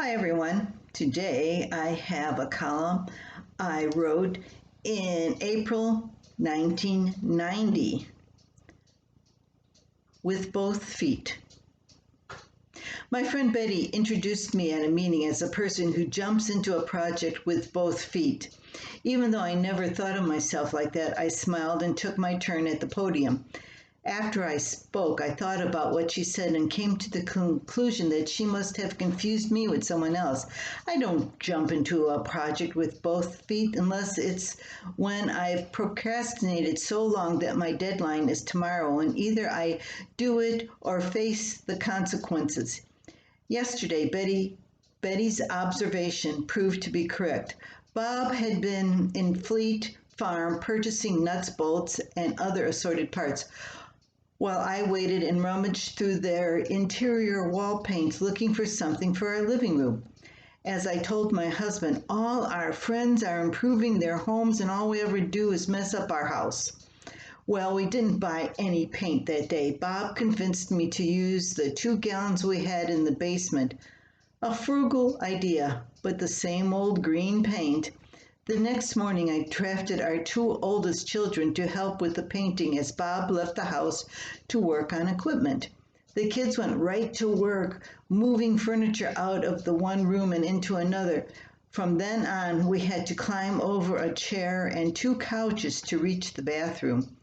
Hi everyone. Today I have a column I wrote in April 1990 with both feet. My friend Betty introduced me at a meeting as a person who jumps into a project with both feet. Even though I never thought of myself like that, I smiled and took my turn at the podium. After I spoke, I thought about what she said and came to the conclusion that she must have confused me with someone else. I don't jump into a project with both feet unless it's when I've procrastinated so long that my deadline is tomorrow, and either I do it or face the consequences. Yesterday, Betty's observation proved to be correct. Bob had been in Fleet Farm purchasing nuts, bolts, and other assorted parts, while I waited and rummaged through their interior wall paints looking for something for our living room. As I told my husband, all our friends are improving their homes and all we ever do is mess up our house. Well, we didn't buy any paint that day. Bob convinced me to use the 2 gallons we had in the basement. A frugal idea, but the same old green paint. The next morning, I drafted our 2 oldest children to help with the painting as Bob left the house to work on equipment. The kids went right to work, moving furniture out of the one room and into another. From then on, we had to climb over a chair and 2 couches to reach the bathroom.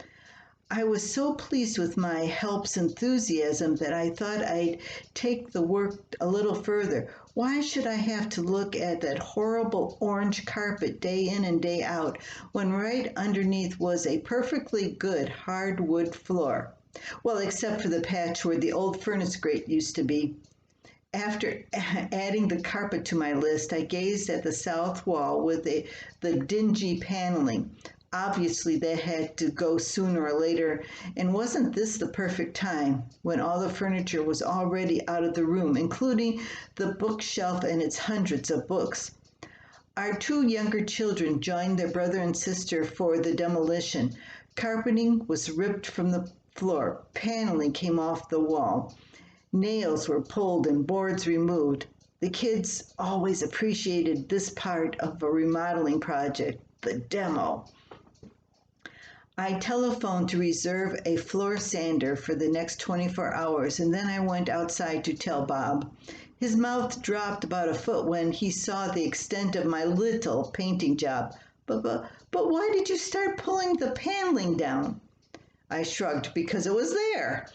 I was so pleased with my help's enthusiasm that I thought I'd take the work a little further. Why should I have to look at that horrible orange carpet day in and day out when right underneath was a perfectly good hardwood floor? Well, except for the patch where the old furnace grate used to be. After adding the carpet to my list, I gazed at the south wall with the dingy paneling. Obviously, that had to go sooner or later, and wasn't this the perfect time when all the furniture was already out of the room, including the bookshelf and its hundreds of books? Our 2 younger children joined their brother and sister for the demolition. Carpeting was ripped from the floor, paneling came off the wall, nails were pulled and boards removed. The kids always appreciated this part of a remodeling project, the demo. I telephoned to reserve a floor sander for the next 24 hours, and then I went outside to tell Bob. His mouth dropped about a foot when he saw the extent of my little painting job. But why did you start pulling the paneling down? I shrugged, because it was there.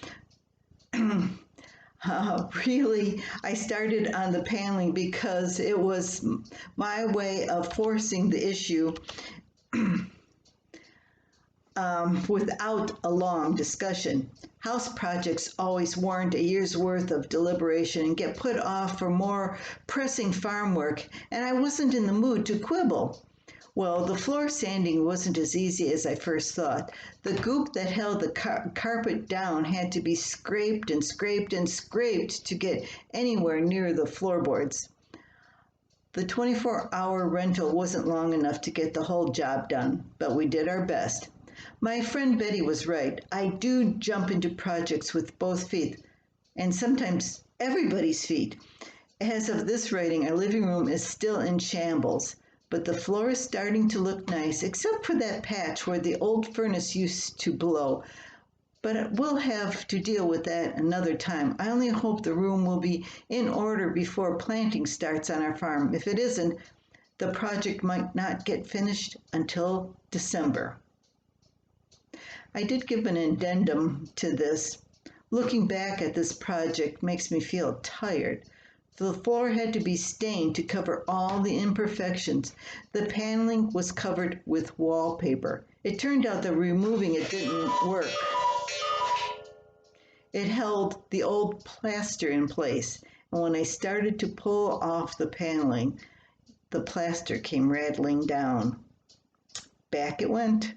Really, I started on the paneling because it was my way of forcing the issue without a long discussion. House projects always warrant a year's worth of deliberation and get put off for more pressing farm work, and I wasn't in the mood to quibble. Well, the floor sanding wasn't as easy as I first thought. The goop that held the carpet down had to be scraped and scraped and scraped to get anywhere near the floorboards. The 24-hour rental wasn't long enough to get the whole job done, but we did our best. My friend Betty was right. I do jump into projects with both feet, and sometimes everybody's feet. As of this writing, our living room is still in shambles, but the floor is starting to look nice, except for that patch where the old furnace used to blow. But we'll have to deal with that another time. I only hope the room will be in order before planting starts on our farm. If it isn't, the project might not get finished until December. I did give an addendum to this. Looking back at this project makes me feel tired. The floor had to be stained to cover all the imperfections. The paneling was covered with wallpaper. It turned out that removing it didn't work. It held the old plaster in place, and when I started to pull off the paneling, the plaster came rattling down. Back it went.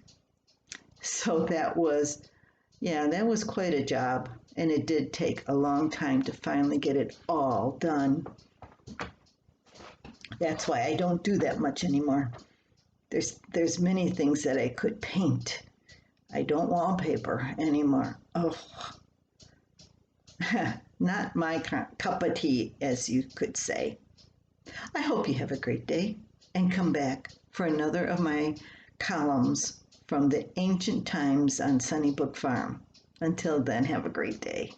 So that was quite a job, and it did take a long time to finally get it all done. That's why I don't do that much anymore. There's many things that I could paint. I don't wallpaper anymore. Oh, not my cup of tea, as you could say. I hope you have a great day and come back for another of my columns from the ancient times on Sunnybook Farm. Until then, have a great day.